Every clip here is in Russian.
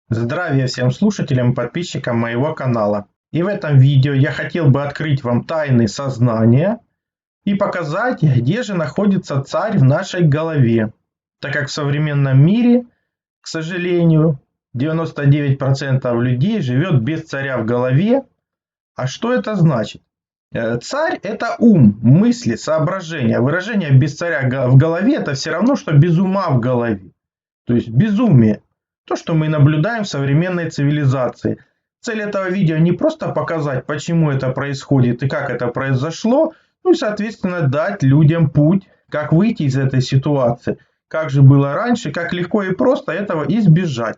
Здравия всем слушателям и подписчикам моего канала. И в этом видео я хотел бы открыть вам тайны сознания и показать, где же находится царь в нашей голове. Так как в современном мире, к сожалению, 99% людей живет без царя в голове. А что это значит? Царь – это ум, мысли, соображения. Выражение без царя в голове – это все равно, что без ума в голове. То есть безумие. То, что мы наблюдаем в современной цивилизации. Цель этого видео не просто показать, почему это происходит и как это произошло, ну и, соответственно, дать людям путь, как выйти из этой ситуации, как же было раньше, как легко и просто этого избежать.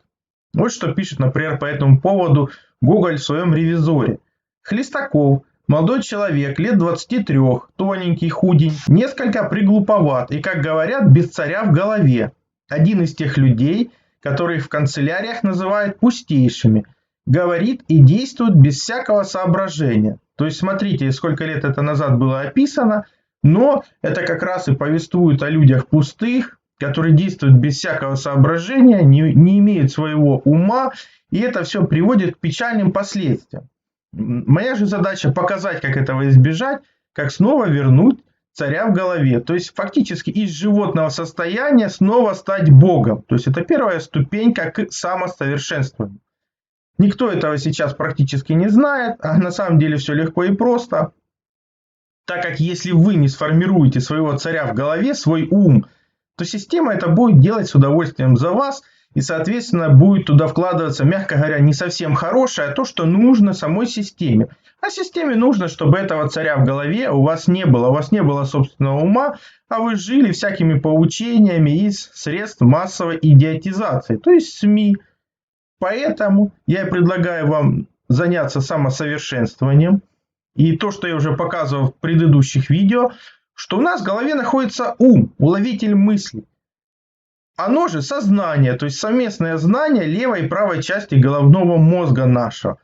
Вот что пишет, например, по этому поводу Гоголь в своем «Ревизоре». Хлестаков, молодой человек, лет 23, тоненький, худенький, несколько приглуповат и, как говорят, без царя в голове. Один из тех людей, которых в канцеляриях называют пустейшими, говорит и действует без всякого соображения. То есть смотрите, сколько лет это назад было описано, но это как раз и повествует о людях пустых, которые действуют без всякого соображения, не имеют своего ума, и это все приводит к печальным последствиям. Моя же задача показать, как этого избежать, как снова вернуть царя в голове. То есть фактически из животного состояния снова стать Богом. То есть это первая ступенька к самосовершенствованию. Никто этого сейчас практически не знает, а на самом деле все легко и просто. Так как если вы не сформируете своего царя в голове, свой ум, то система это будет делать с удовольствием за вас, и, соответственно, будет туда вкладываться, мягко говоря, не совсем хорошее, а то, что нужно самой системе. А системе нужно, чтобы этого царя в голове у вас не было. У вас не было собственного ума, а вы жили всякими поучениями из средств массовой идиотизации, то есть СМИ. Поэтому я и предлагаю вам заняться самосовершенствованием. И то, что я уже показывал в предыдущих видео, что у нас в голове находится ум, уловитель мыслей. Оно же сознание, то есть совместное знание левой и правой части головного мозга нашего.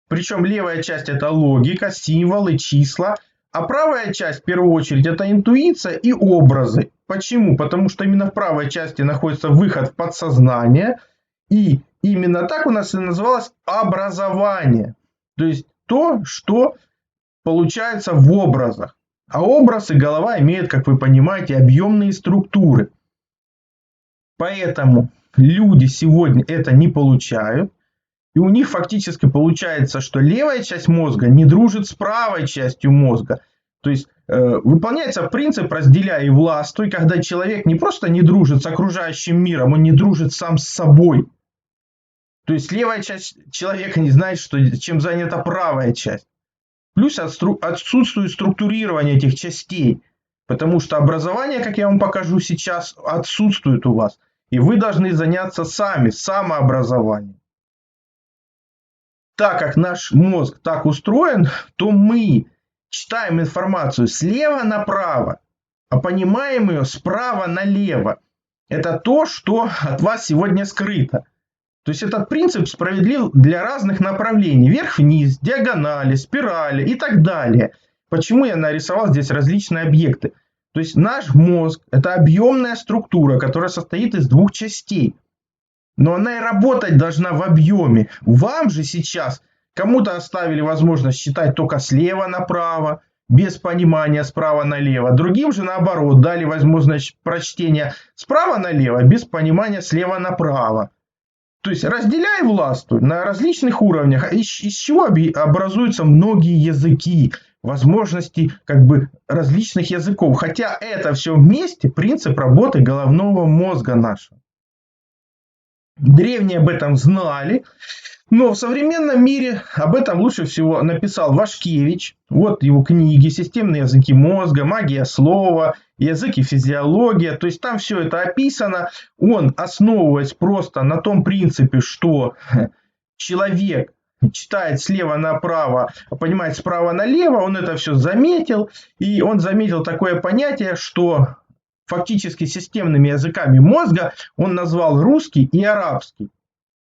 Причем левая часть это логика, символы, числа, а правая часть в первую очередь это интуиция и образы. Почему? Потому что именно в правой части находится выход в подсознание, и именно так у нас и называлось образование. То есть то, что получается в образах. А образ и голова имеют, как вы понимаете, объемные структуры. Поэтому люди сегодня это не получают. И у них фактически получается, что левая часть мозга не дружит с правой частью мозга. То есть выполняется принцип «разделяй и властвуй», когда человек не просто не дружит с окружающим миром, он не дружит сам с собой. То есть левая часть человека не знает, чем занята правая часть. Плюс отсутствует структурирование этих частей, потому что образование, как я вам покажу сейчас, отсутствует у вас. И вы должны заняться сами, самообразованием. Так как наш мозг так устроен, то мы читаем информацию слева направо, а понимаем ее справа налево. Это то, что от вас сегодня скрыто. То есть этот принцип справедлив для разных направлений. Вверх-вниз, диагонали, спирали и так далее. Почему я нарисовал здесь различные объекты? То есть наш мозг – это объемная структура, которая состоит из двух частей. Но она и работать должна в объеме. Вам же сейчас кому-то оставили возможность читать только слева направо, без понимания справа налево. Другим же наоборот дали возможность прочтения справа налево, без понимания слева направо. То есть разделяй властвуй на различных уровнях, из чего образуются многие языки, возможности различных языков. Хотя это все вместе принцип работы головного мозга нашего. Древние об этом знали, но в современном мире об этом лучше всего написал Вашкевич. Вот его книги «Системные языки мозга», «Магия слова», «Язык и физиология». То есть там все это описано. Он, основываясь просто на том принципе, что человек читает слева направо, понимает справа налево, он это все заметил. И он заметил такое понятие, что фактически системными языками мозга он назвал русский и арабский.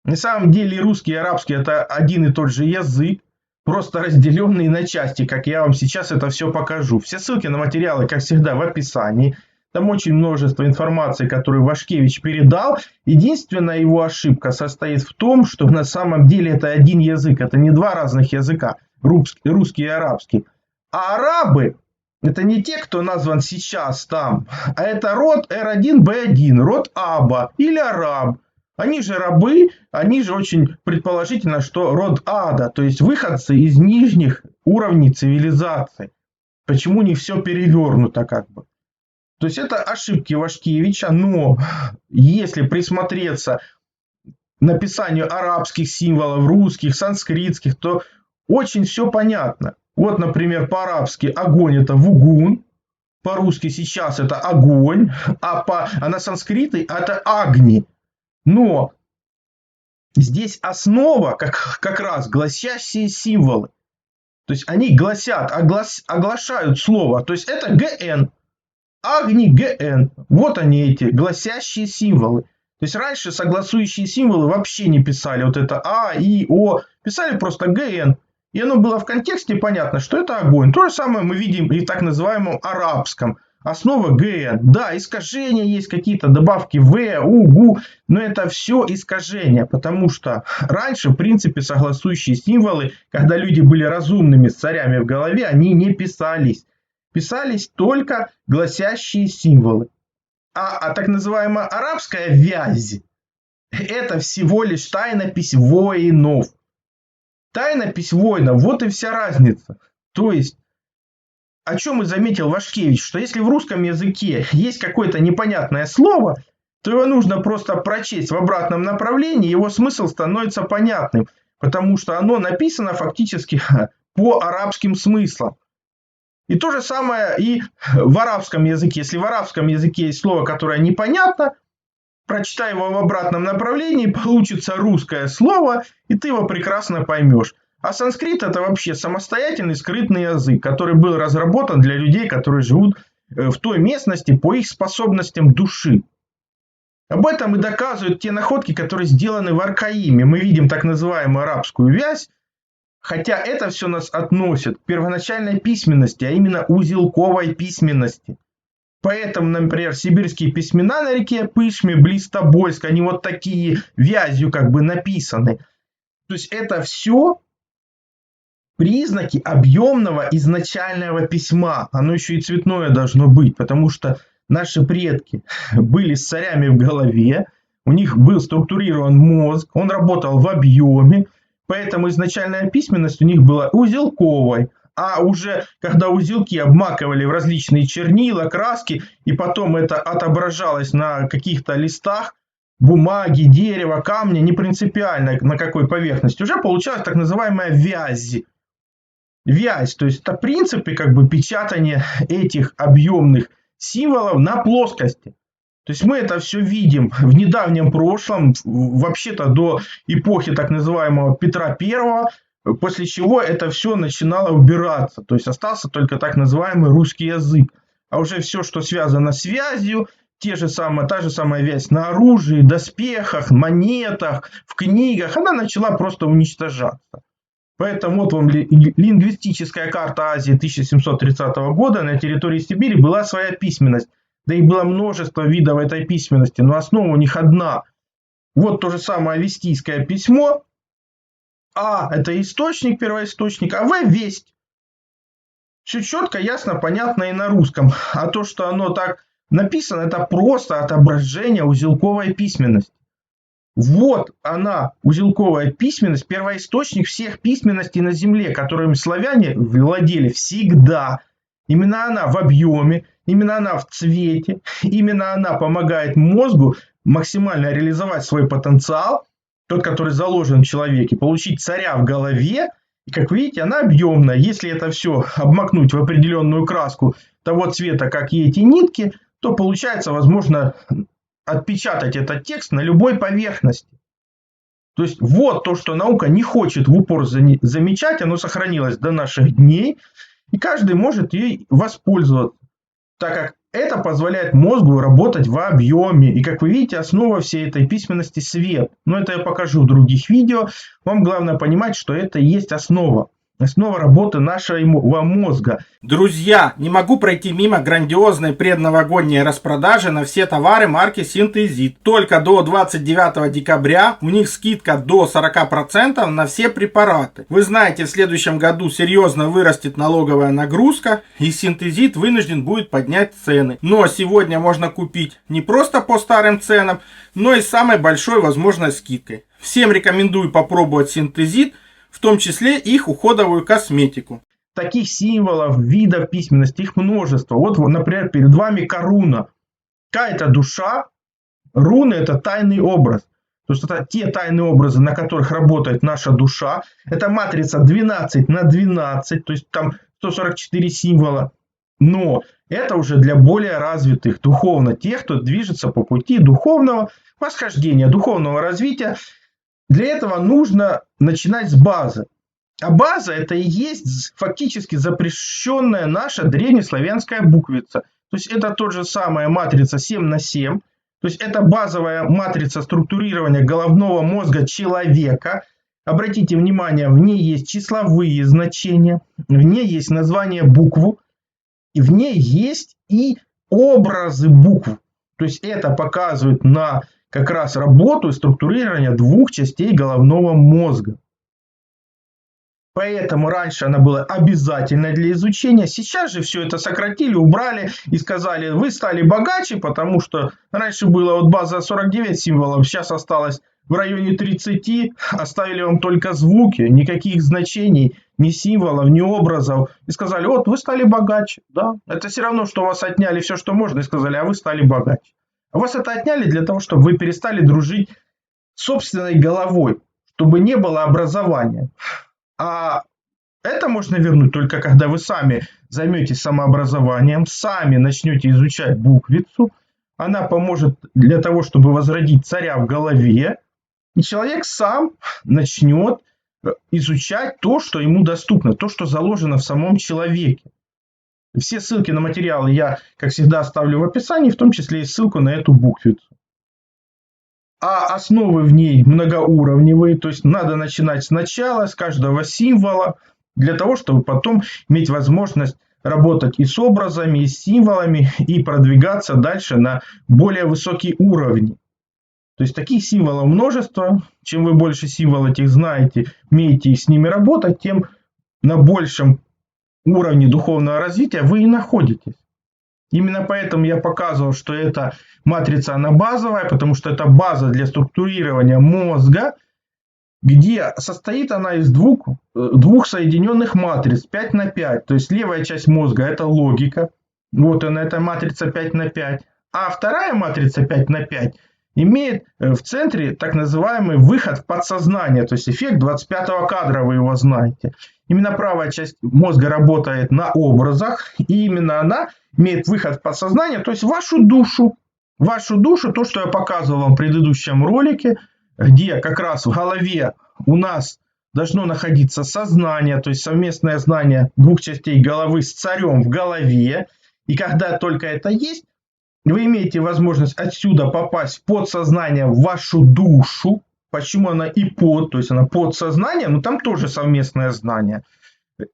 На самом деле русский и арабский это один и тот же язык, просто разделенный на части, как я вам сейчас это все покажу. Все ссылки на материалы, как всегда, в описании. Там очень множество информации, которую Вашкевич передал. Единственная его ошибка состоит в том, что на самом деле это один язык. Это не два разных языка, русский и арабский. А арабы — это не те, кто назван сейчас там, а это род R1B1, род Аба или араб. Они же рабы, они же очень предположительно, что род ада, то есть выходцы из нижних уровней цивилизации. Почему не все перевернуто как бы? То есть это ошибки Вашкевича, но если присмотреться к написанию арабских символов, русских, санскритских, то очень все понятно. Вот, например, по-арабски огонь — это вугун, по-русски сейчас это огонь, а на санскрите это агни. Но здесь основа как раз гласящие символы. То есть они гласят, оглашают слово. То есть это ГН. Агни ГН. Вот они, эти гласящие символы. То есть раньше согласующие символы вообще не писали. Вот это А, И, О. Писали просто ГН. И оно было в контексте понятно, что это огонь. То же самое мы видим и в так называемом арабском. Основа ГН. Да, искажения есть, какие-то добавки В, У, ГУ. Но это все искажения. Потому что раньше, в принципе, согласующие символы, когда люди были разумными с царями в голове, они не писались. Писались только гласящие символы. А так называемая арабская вязь — это всего лишь тайнопись воинов. Тайнопись воинов, вот и вся разница. То есть, о чем и заметил Вашкевич, что если в русском языке есть какое-то непонятное слово, то его нужно просто прочесть в обратном направлении, его смысл становится понятным, потому что оно написано фактически по арабским смыслам. И то же самое и в арабском языке. Если в арабском языке есть слово, которое непонятно, прочитай его в обратном направлении, получится русское слово, и ты его прекрасно поймешь. А санскрит — это вообще самостоятельный скрытный язык, который был разработан для людей, которые живут в той местности по их способностям души. Об этом и доказывают те находки, которые сделаны в Аркаиме. Мы видим так называемую арабскую вязь, хотя это все нас относит к первоначальной письменности, а именно узелковой письменности. Поэтому, например, сибирские письмена на реке Пышме, близ Тобольска, они вот такие вязью как бы написаны. То есть это все признаки объемного изначального письма. Оно еще и цветное должно быть, потому что наши предки были с царями в голове, у них был структурирован мозг, он работал в объеме, поэтому изначальная письменность у них была узелковой. А уже когда узелки обмакивали в различные чернила, краски, и потом это отображалось на каких-то листах, бумаги, дерева, камня, не принципиально на какой поверхности, уже получалась так называемая вязь. Вязь, то есть это принципы как бы печатания этих объемных символов на плоскости. То есть мы это все видим в недавнем прошлом, вообще-то до эпохи так называемого Петра I, после чего это все начинало убираться. То есть остался только так называемый русский язык. А уже все, что связано с вязью, та же самая вязь на оружии, доспехах, монетах, в книгах, она начала просто уничтожаться. Поэтому вот вам лингвистическая карта Азии 1730 года. На территории Сибири была своя письменность. Да и было множество видов этой письменности, но основа у них одна. Вот то же самое авестийское письмо. А – это источник, первоисточник, а В – весть. Все четко, ясно, понятно и на русском. А то, что оно так написано, это просто отображение узелковой письменности. Вот она, узелковая письменность, первоисточник всех письменностей на Земле, которыми славяне владели всегда. Именно она в объеме, именно она в цвете, именно она помогает мозгу максимально реализовать свой потенциал, тот, который заложен в человеке, получить царя в голове. И, как видите, она объемная. Если это все обмакнуть в определенную краску того цвета, как и эти нитки, то получается, возможно, отпечатать этот текст на любой поверхности. То есть вот то, что наука не хочет в упор замечать, оно сохранилось до наших дней, и каждый может ей воспользоваться, так как это позволяет мозгу работать в объеме. И, как вы видите, основа всей этой письменности — свет. Но это я покажу в других видео. Вам главное понимать, что это и есть основа. основа работы нашего мозга. Друзья, не могу пройти мимо грандиозной предновогодней распродажи на все товары марки Синтезит. Только до 29 декабря у них скидка до 40% на все препараты. Вы знаете, в следующем году серьезно вырастет налоговая нагрузка, и Синтезит вынужден будет поднять цены. Но сегодня можно купить не просто по старым ценам, но и с самой большой возможной скидкой. Всем рекомендую попробовать Синтезит, в том числе их уходовую косметику. Таких символов, видов письменности, их множество. Вот, например, перед вами коруна. Какая-то душа, руны – это тайный образ. То есть это те тайные образы, на которых работает наша душа. Это матрица 12 на 12, то есть там 144 символа. Но это уже для более развитых духовно, тех, кто движется по пути духовного восхождения, духовного развития. Для этого нужно начинать с базы. А база – это и есть фактически запрещенная наша древнеславянская буквица. То есть это тот же самая матрица 7 на 7. То есть это базовая матрица структурирования головного мозга человека. Обратите внимание, в ней есть числовые значения, в ней есть название букву, и в ней есть и образы букв. То есть это показывает на как раз работу и структурирование двух частей головного мозга. Поэтому раньше она была обязательной для изучения. Сейчас же все это сократили, убрали и сказали, вы стали богаче, потому что раньше была вот база 49 символов, сейчас осталось в районе 30, оставили вам только звуки, никаких значений, ни символов, ни образов. И сказали, вот вы стали богаче. Да? Это все равно, что у вас отняли все, что можно, и сказали, а вы стали богаче. А вас это отняли для того, чтобы вы перестали дружить с собственной головой, чтобы не было образования. А это можно вернуть только когда вы сами займетесь самообразованием, сами начнете изучать буквицу. Она поможет для того, чтобы возродить царя в голове. И человек сам начнет изучать то, что ему доступно, то, что заложено в самом человеке. Все ссылки на материалы я, как всегда, оставлю в описании, в том числе и ссылку на эту буквицу. А основы в ней многоуровневые, то есть надо начинать сначала, с каждого символа, для того, чтобы потом иметь возможность работать и с образами, и с символами, и продвигаться дальше на более высокие уровни. То есть таких символов множество. Чем вы больше символов этих знаете, умеете с ними работать, тем на большем уровне духовного развития вы и находитесь. Именно поэтому я показывал, что эта матрица, она базовая, потому что это база для структурирования мозга, где состоит она из двух соединенных матриц 5 на 5. То есть левая часть мозга – это логика. Вот она, эта матрица 5 на 5. А вторая матрица 5 на 5 имеет в центре так называемый выход в подсознание, то есть эффект 25-го кадра, вы его знаете. Именно правая часть мозга работает на образах, и именно она имеет выход в подсознание, то есть вашу душу. Вашу душу, то, что я показывал вам в предыдущем ролике, где как раз в голове у нас должно находиться сознание, то есть совместное знание двух частей головы с царем в голове. И когда только это есть, вы имеете возможность отсюда попасть в подсознание, в вашу душу. Почему она и под, то есть она подсознание, но там тоже совместное знание.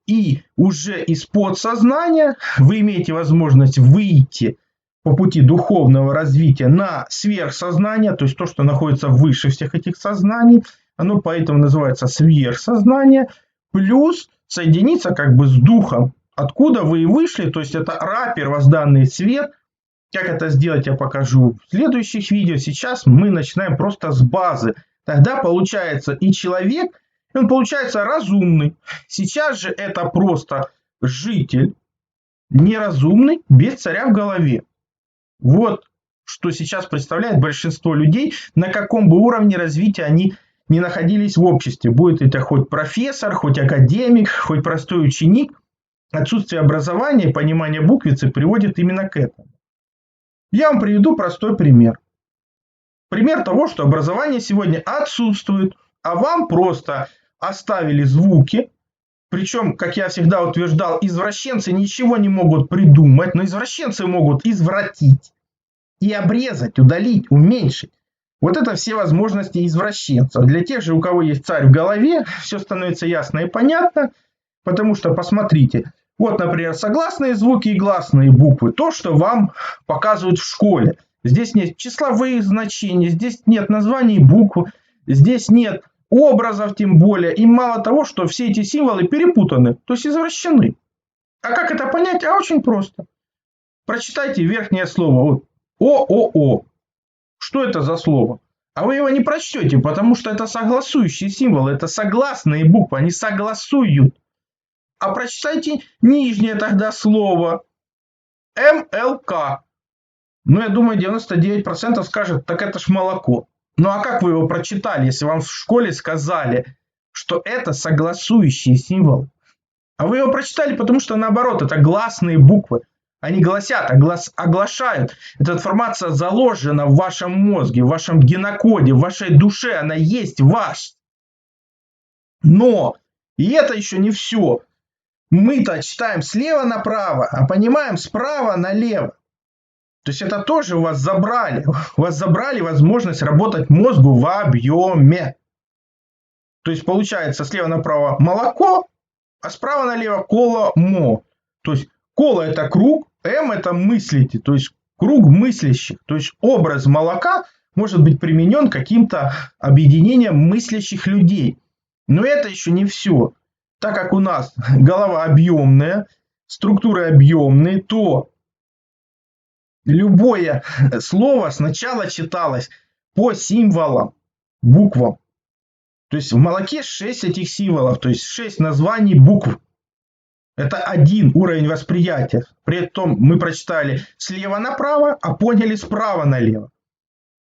И уже из подсознания вы имеете возможность выйти по пути духовного развития на сверхсознание, то есть то, что находится выше всех этих сознаний. Оно поэтому называется сверхсознание. Плюс соединиться как бы с духом, откуда вы и вышли, то есть это Ра, первозданный свет. Как это сделать, я покажу в следующих видео. Сейчас мы начинаем просто с базы. Тогда получается и человек, он получается разумный. Сейчас же это просто житель неразумный, без царя в голове. Вот что сейчас представляет большинство людей, на каком бы уровне развития они не находились в обществе. Будет это хоть профессор, хоть академик, хоть простой ученик. Отсутствие образования и понимания буквицы приводит именно к этому. Я вам приведу простой пример. Пример того, что образование сегодня отсутствует, а вам просто оставили звуки. Причем, как я всегда утверждал, извращенцы ничего не могут придумать, но извращенцы могут извратить и обрезать, удалить, уменьшить. Вот это все возможности извращенцев. Для тех же, у кого есть царь в голове, все становится ясно и понятно. Потому что, посмотрите, вот, например, согласные звуки и гласные буквы. То, что вам показывают в школе. Здесь нет числовых значений, здесь нет названий букв, здесь нет образов тем более. И мало того, что все эти символы перепутаны, то есть извращены. А как это понять? А очень просто. Прочитайте верхнее слово. Вот. ООО. Что это за слово? А вы его не прочтете, потому что это согласующие символы, это согласные буквы, они согласуют. А прочитайте нижнее тогда слово. МЛК. Ну, я думаю, 99% скажет, так это ж молоко. Ну, а как вы его прочитали, если вам в школе сказали, что это согласующие символы? А вы его прочитали, потому что наоборот, это гласные буквы. Они гласят, оглашают. Эта информация заложена в вашем мозге, в вашем генокоде, в вашей душе. Она есть в вас. Но и это еще не все. Мы-то читаем слева направо, а понимаем справа налево. То есть это тоже у вас забрали. У вас забрали возможность работать мозгу в объеме. То есть получается слева направо молоко, а справа налево коло-мо. То есть коло это круг, М это мыслите, то есть круг мыслящих. То есть образ молока может быть применен каким-то объединением мыслящих людей. Но это еще не все. Так как у нас голова объемная, структуры объемные, то любое слово сначала читалось по символам, буквам. То есть в молоке 6 этих символов, то есть 6 названий букв. Это один уровень восприятия. При этом мы прочитали слева направо, а поняли справа налево.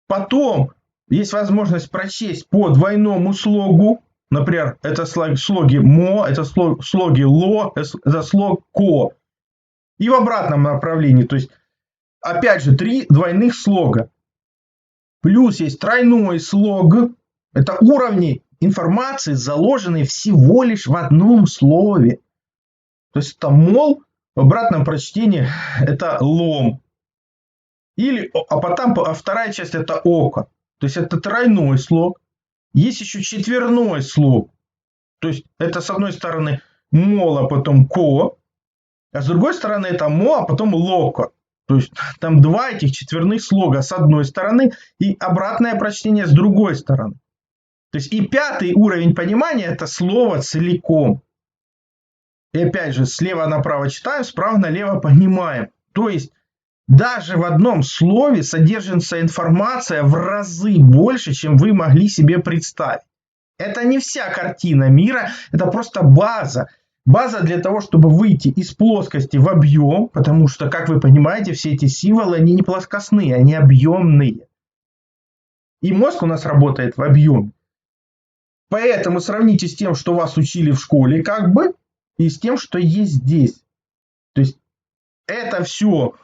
Потом есть возможность прочесть по двойному слогу. Например, это слоги мо, это слоги ло, это слог ко. И в обратном направлении. То есть, опять же, 3 двойных слога. Плюс есть тройной слог. Это уровни информации, заложенные всего лишь в одном слове. То есть это мол, в обратном прочтении это лом. Или, а потом вторая часть это око. То есть это тройной слог. Есть еще четверной слог. То есть это с одной стороны мол, а потом ко. А с другой стороны это мо, а потом локо. То есть там 2 этих четверных слога с одной стороны и обратное прочтение с другой стороны. То есть и 5-й уровень понимания это слово целиком. И опять же, слева направо читаем, справа налево понимаем. То есть даже в одном слове содержится информация в разы больше, чем вы могли себе представить. Это не вся картина мира, это просто база. База для того, чтобы выйти из плоскости в объем, потому что, как вы понимаете, все эти символы, они не плоскостные, они объемные. И мозг у нас работает в объеме. Поэтому сравните с тем, что вас учили в школе, как бы, и с тем, что есть здесь. То есть это все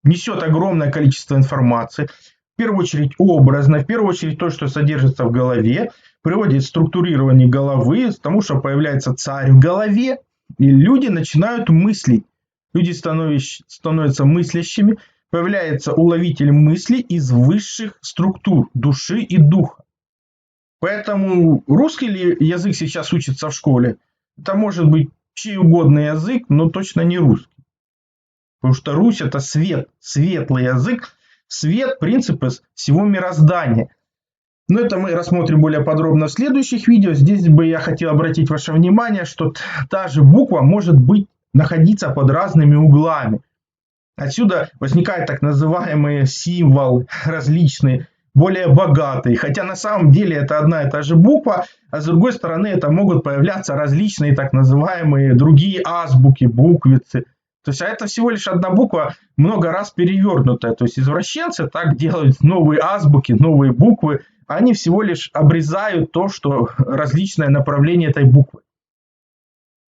несет огромное количество информации. В первую очередь образно, в первую очередь то, что содержится в голове, приводит к структурированию головы, к тому, что появляется царь в голове, и люди начинают мыслить. Люди становятся мыслящими, появляется уловитель мыслей из высших структур души и духа. Поэтому русский ли язык сейчас учится в школе? Это может быть чей угодно язык, но точно не русский. Потому что Русь это свет, светлый язык, свет, принципы всего мироздания. Но это мы рассмотрим более подробно в следующих видео. Здесь бы я хотел обратить ваше внимание, что та же буква может находиться под разными углами. Отсюда возникают так называемые символы различные, более богатые. Хотя на самом деле это одна и та же буква, а с другой стороны это могут появляться различные так называемые другие азбуки, буквицы. То есть это всего лишь одна буква, много раз перевернутая. То есть извращенцы так делают новые азбуки, новые буквы. Они всего лишь обрезают то, что различное направление этой буквы.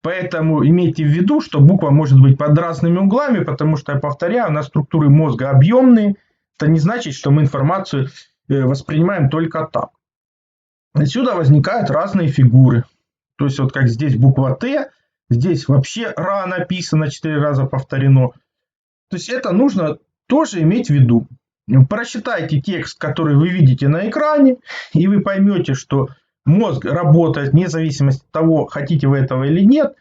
Поэтому имейте в виду, что буква может быть под разными углами, потому что, я повторяю, у нас структуры мозга объемные. Это не значит, что мы информацию воспринимаем только так. Отсюда возникают разные фигуры. То есть вот как здесь буква Т, здесь вообще Ра написано, 4 раза повторено. То есть это нужно тоже иметь в виду. Прочитайте текст, который вы видите на экране, и вы поймете, что мозг работает вне зависимости от того, хотите вы этого или нет.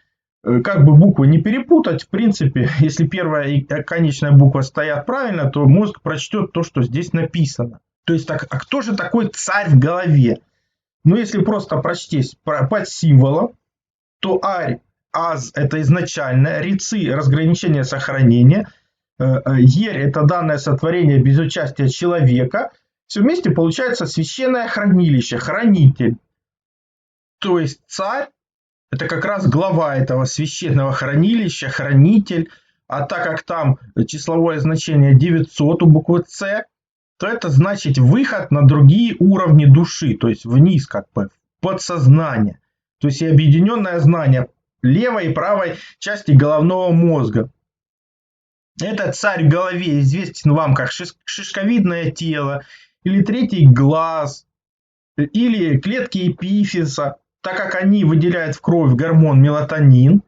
как бы буквы не перепутать, в принципе, если первая и конечная буква стоят правильно, то мозг прочтет то, что здесь написано. То есть, так, а кто же такой царь в голове? Ну, если просто прочесть под символом, то арь, аз – это изначально, рици – разграничение сохранения, ерь – это данное сотворение без участия человека. Все вместе получается священное хранилище, хранитель. То есть царь – это как раз глава этого священного хранилища, хранитель. А так как там числовое значение 900 у буквы С, то это значит выход на другие уровни души, то есть вниз, как бы, в подсознание. То есть и объединенное знание левой и правой части головного мозга. Этот царь в голове известен вам как шишковидное тело, или третий глаз, или клетки эпифиза, так как они выделяют в кровь гормон мелатонин,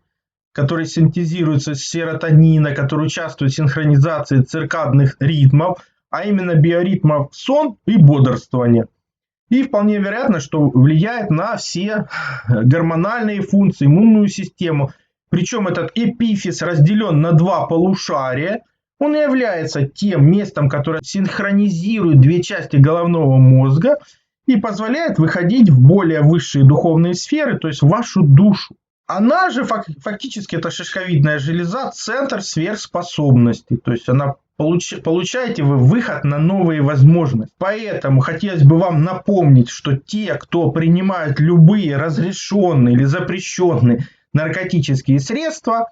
который синтезируется из серотонина, который участвует в синхронизации циркадных ритмов, а именно биоритмов сон и бодрствования. И вполне вероятно, что влияет на все гормональные функции, иммунную систему. Причем этот эпифиз разделен на два полушария. Он является тем местом, которое синхронизирует две части головного мозга и позволяет выходить в более высшие духовные сферы, то есть в вашу душу. Она же фактически, это шишковидная железа, центр сверхспособностей. То есть она получаете вы выход на новые возможности. Поэтому хотелось бы вам напомнить, что те, кто принимают любые разрешенные или запрещенные наркотические средства,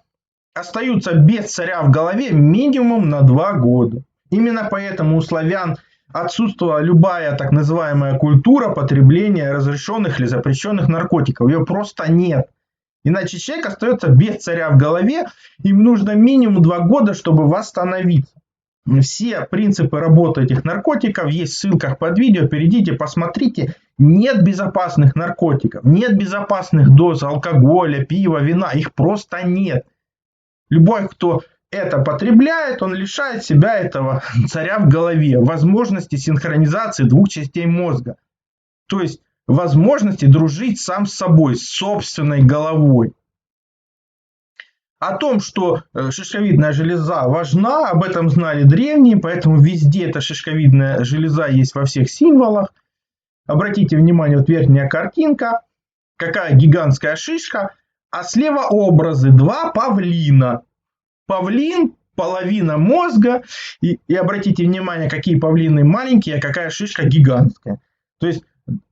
остаются без царя в голове минимум на 2 года. Именно поэтому у славян отсутствовала любая так называемая культура потребления разрешенных или запрещенных наркотиков. Ее просто нет. Иначе человек остается без царя в голове, им нужно минимум 2 года, чтобы восстановиться. Все принципы работы этих наркотиков есть в ссылках под видео, перейдите, посмотрите. Нет безопасных наркотиков, нет безопасных доз алкоголя, пива, вина, их просто нет. Любой, кто это потребляет, он лишает себя этого царя в голове, возможности синхронизации 2 частей мозга. То есть возможности дружить сам с собой, с собственной головой. О том, что шишковидная железа важна, об этом знали древние, поэтому везде эта шишковидная железа есть во всех символах. Обратите внимание, вот верхняя картинка, какая гигантская шишка, а слева образы, 2 павлина. Павлин, половина мозга, и обратите внимание, какие павлины маленькие, а какая шишка гигантская. То есть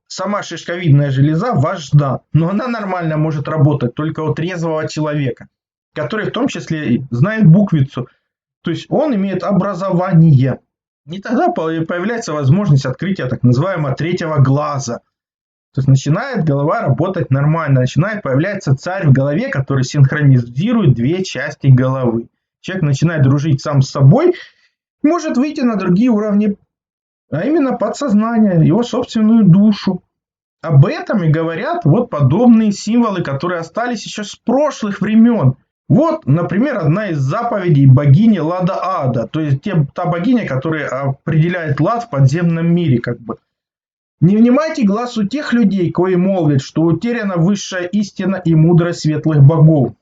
сама шишковидная железа важна, но она нормально может работать только у трезвого человека, который в том числе знает буквицу. То есть он имеет образование. И тогда появляется возможность открытия так называемого 3-го глаза. То есть начинает голова работать нормально, начинает появляться царь в голове, который синхронизирует 2 части головы. Человек начинает дружить сам с собой, может выйти на другие уровни, а именно подсознание, его собственную душу. Об этом и говорят вот подобные символы, которые остались еще с прошлых времен. Вот, например, одна из заповедей богини Лада-Ада, то есть та богиня, которая определяет лад в подземном мире, как бы. Не внимайте глаз у тех людей, кои молвят, что утеряна высшая истина и мудрость светлых богов.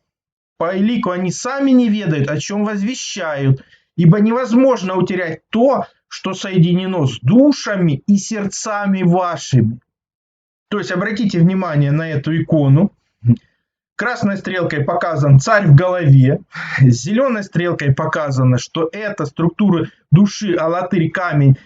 По элику они сами не ведают, о чем возвещают, ибо невозможно утерять то, что соединено с душами и сердцами вашими. То есть обратите внимание на эту икону. Красной стрелкой показан царь в голове, зеленой стрелкой показано, что это структура души, алатырь, камень,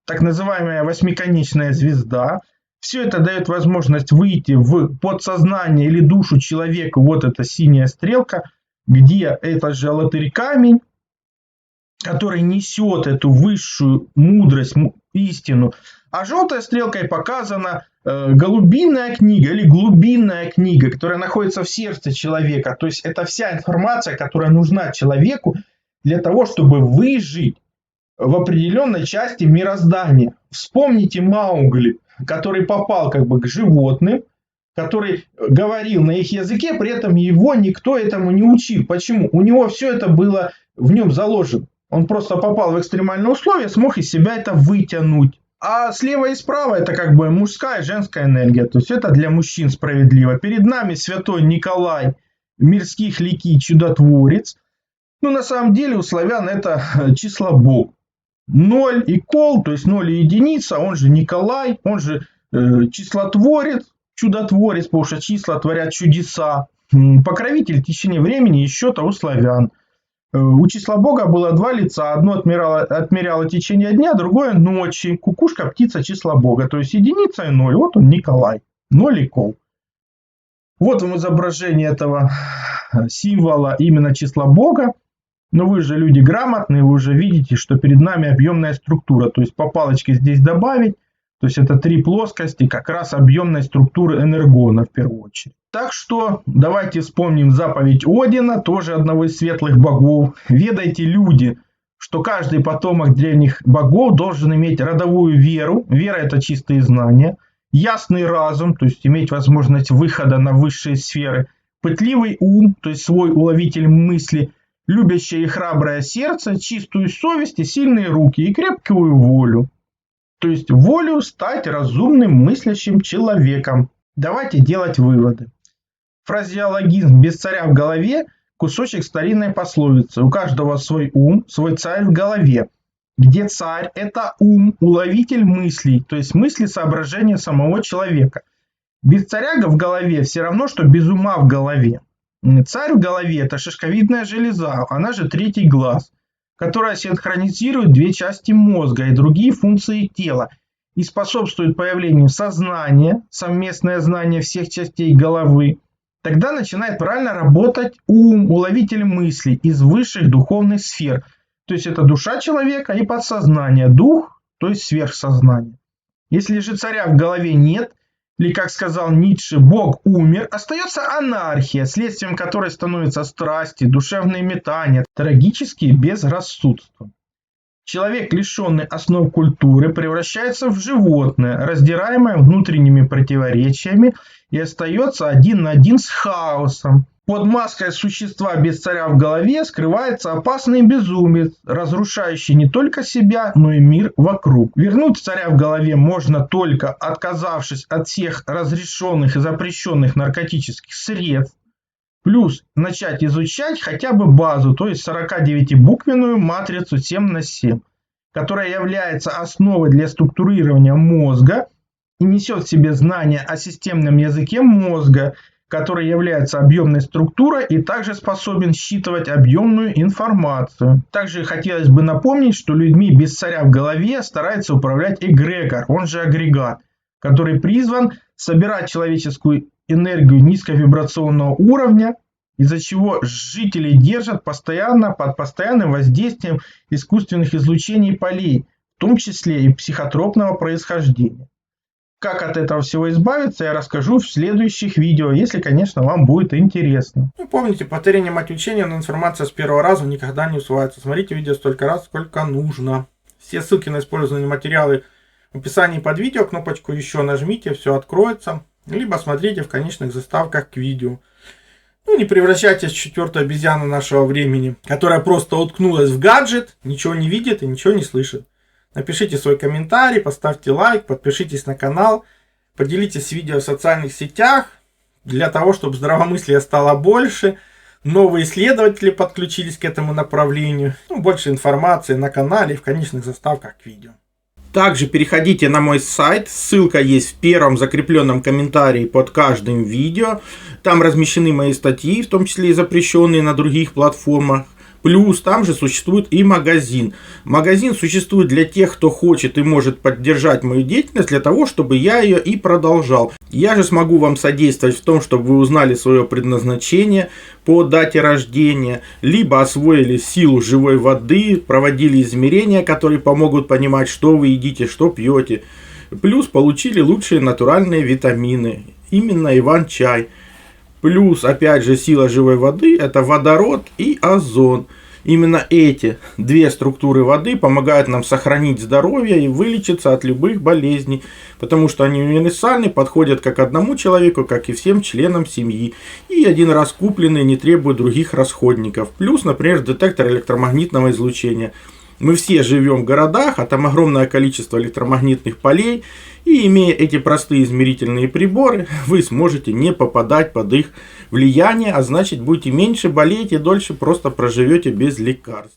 так называемая восьмиконечная звезда. Все это дает возможность выйти в подсознание или душу человека, вот эта синяя стрелка, где этот же алатырь камень, который несет эту высшую мудрость, истину. А желтой стрелкой показана голубинная книга или глубинная книга, которая находится в сердце человека. То есть это вся информация, которая нужна человеку для того, чтобы выжить в определенной части мироздания. Вспомните Маугли, который попал как бы к животным, который говорил на их языке, при этом его никто этому не учил. Почему? У него все это было в нем заложено. Он просто попал в экстремальные условия, смог из себя это вытянуть. А слева и справа это как бы мужская и женская энергия. То есть это для мужчин справедливо. Перед нами святой Николай, мирских лики чудотворец. Ну, на самом деле у славян это числобог. 0 и кол, то есть 0 и единица, он же Николай, он же числотворец, чудотворец, потому что числа творят чудеса. Покровитель в течение времени и счета у славян. У числобога было два лица. Одно отмеряло течение дня, другое ночи. Кукушка, птица числобога. То есть единица и 0. Вот он Николай. 0 и кол. Вот вам изображение этого символа именно числобога. Но вы же люди грамотные, вы уже видите, что перед нами объемная структура. То есть по палочке здесь добавить. То есть это 3 плоскости как раз объемной структуры энергона в первую очередь. Так что давайте вспомним заповедь Одина, тоже одного из светлых богов. Ведайте, люди, что каждый потомок древних богов должен иметь родовую веру. Вера – это чистые знания. Ясный разум, то есть иметь возможность выхода на высшие сферы. Пытливый ум, то есть свой уловитель мысли. Любящее и храброе сердце, чистую совесть и сильные руки и крепкую волю. То есть волю стать разумным мыслящим человеком. Давайте делать выводы. Фразеологизм «без царя в голове» – кусочек старинной пословицы. У каждого свой ум, свой царь в голове. Где царь – это ум, уловитель мыслей, то есть мысли, соображения самого человека. Без царя в голове все равно, что без ума в голове. Царь в голове – это шишковидная железа, она же третий глаз, которая синхронизирует две части мозга и другие функции тела и способствует появлению сознания, совместное знание всех частей головы. Тогда начинает правильно работать ум, уловитель мыслей из высших духовных сфер. То есть это душа человека и подсознание, дух, то есть сверхсознание. Если же царя в голове нет, или, как сказал Ницше, Бог умер, остается анархия, следствием которой становятся страсти, душевные метания, трагические безрассудства. Человек, лишенный основ культуры, превращается в животное, раздираемое внутренними противоречиями и остается один на один с хаосом. Под маской существа без царя в голове скрывается опасный безумец, разрушающий не только себя, но и мир вокруг. Вернуть царя в голове можно только отказавшись от всех разрешенных и запрещенных наркотических средств, плюс начать изучать хотя бы базу, то есть 49-буквенную матрицу 7 на 7, которая является основой для структурирования мозга и несет в себе знания о системном языке мозга, который является объемной структурой и также способен считывать объемную информацию. Также хотелось бы напомнить, что людьми без царя в голове старается управлять эгрегор, он же агрегат, который призван собирать человеческую энергию низковибрационного уровня, из-за чего жителей держат постоянно под постоянным воздействием искусственных излучений полей, в том числе и психотропного происхождения. Как от этого всего избавиться, я расскажу в следующих видео, если, конечно, вам будет интересно. Ну, помните, повторение мать учения, но информация с первого раза никогда не усваивается. Смотрите видео столько раз, сколько нужно. Все ссылки на использованные материалы в описании под видео. Кнопочку «Еще» нажмите, все откроется. Либо смотрите в конечных заставках к видео. Ну, не превращайтесь в четвертую обезьяну нашего времени, которая просто уткнулась в гаджет, ничего не видит и ничего не слышит. Напишите свой комментарий, поставьте лайк, подпишитесь на канал, поделитесь видео в социальных сетях, для того, чтобы здравомыслия стало больше, новые исследователи подключились к этому направлению, больше информации на канале и в конечных заставках к видео. Также переходите на мой сайт, ссылка есть в первом закрепленном комментарии под каждым видео, там размещены мои статьи, в том числе и запрещенные на других платформах. Плюс там же существует и магазин. Магазин существует для тех, кто хочет и может поддержать мою деятельность, для того, чтобы я ее и продолжал. Я же смогу вам содействовать в том, чтобы вы узнали свое предназначение по дате рождения, либо освоили силу живой воды, проводили измерения, которые помогут понимать, что вы едите, что пьете. Плюс получили лучшие натуральные витамины, именно Иван-чай. Плюс, опять же, сила живой воды – это водород и озон. Именно эти две структуры воды помогают нам сохранить здоровье и вылечиться от любых болезней, потому что они универсальны, подходят как одному человеку, как и всем членам семьи. И один раз купленные не требуют других расходников. Плюс, например, детектор электромагнитного излучения. Мы все живем в городах, а там огромное количество электромагнитных полей. И имея эти простые измерительные приборы, вы сможете не попадать под их влияние, а значит будете меньше болеть и дольше просто проживете без лекарств.